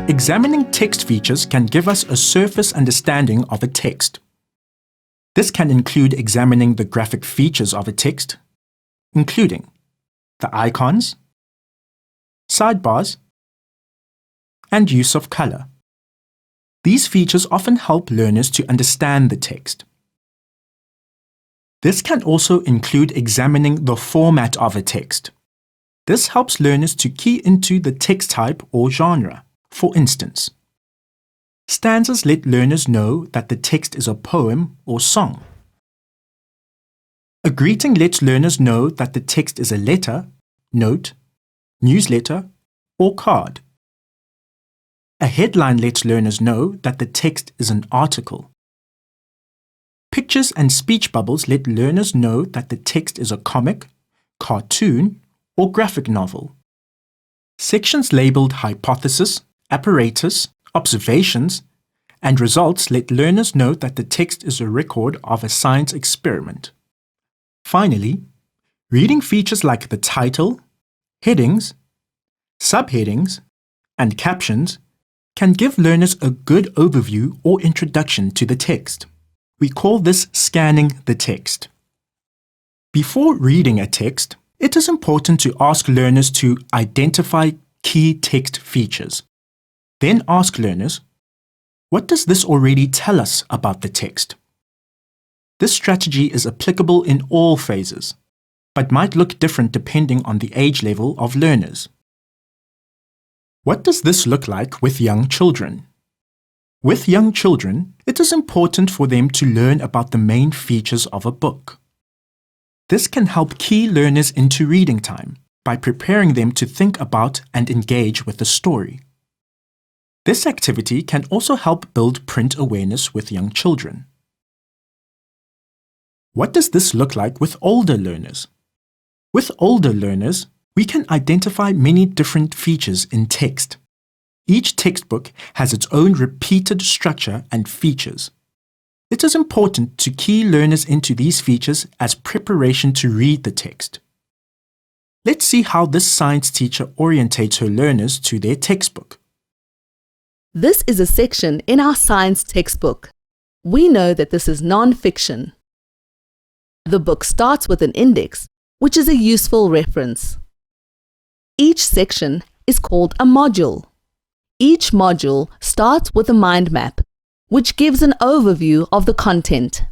Examining text features can give us a surface understanding of a text. This can include examining the graphic features of a text, including the icons, sidebars, and use of color. These features often help learners to understand the text. This can also include examining the format of a text. This helps learners to key into the text type or genre. For instance, stanzas let learners know that the text is a poem or song. A greeting lets learners know that the text is a letter, note, newsletter, or card. A headline lets learners know that the text is an article. Pictures and speech bubbles let learners know that the text is a comic, cartoon, or graphic novel. Sections labeled hypothesis, apparatus, observations, and results let learners know that the text is a record of a science experiment. Finally, reading features like the title, headings, subheadings, and captions can give learners a good overview or introduction to the text. We call this scanning the text. Before reading a text, it is important to ask learners to identify key text features. Then ask learners, what does this already tell us about the text? This strategy is applicable in all phases, but might look different depending on the age level of learners. What does this look like with young children? With young children, it is important for them to learn about the main features of a book. This can help key learners into reading time by preparing them to think about and engage with the story. This activity can also help build print awareness with young children. What does this look like with older learners? With older learners, we can identify many different features in text. Each textbook has its own repeated structure and features. It is important to key learners into these features as preparation to read the text. Let's see how this science teacher orientates her learners to their textbook. This is a section in our science textbook. We know that this is non-fiction. The book starts with an index, which is a useful reference. Each section is called a module. Each module starts with a mind map, which gives an overview of the content.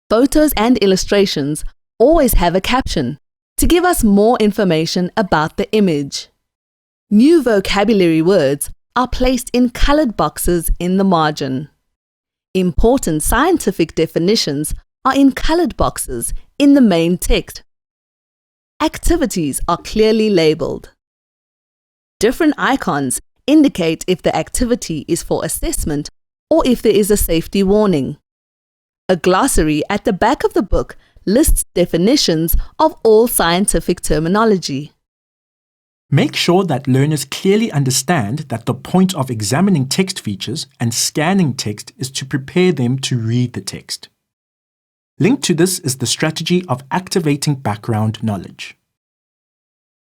Photos and illustrations always have a caption to give us more information about the image. New vocabulary words are placed in colored boxes in the margin. Important scientific definitions are in colored boxes in the main text. Activities are clearly labeled. Different icons indicate if the activity is for assessment or if there is a safety warning. A glossary at the back of the book lists definitions of all scientific terminology. Make sure that learners clearly understand that the point of examining text features and scanning text is to prepare them to read the text. Linked to this is the strategy of activating background knowledge.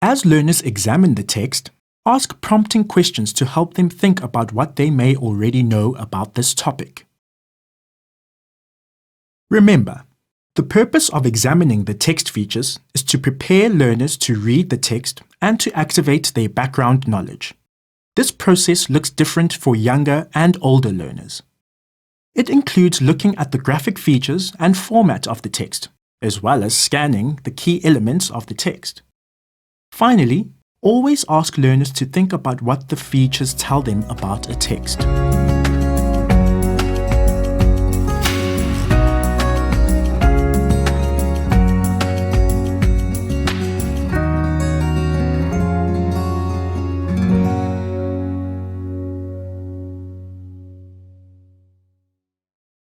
As learners examine the text, ask prompting questions to help them think about what they may already know about this topic. Remember, the purpose of examining the text features is to prepare learners to read the text and to activate their background knowledge. This process looks different for younger and older learners. It includes looking at the graphic features and format of the text, as well as scanning the key elements of the text. Finally, always ask learners to think about what the features tell them about a text.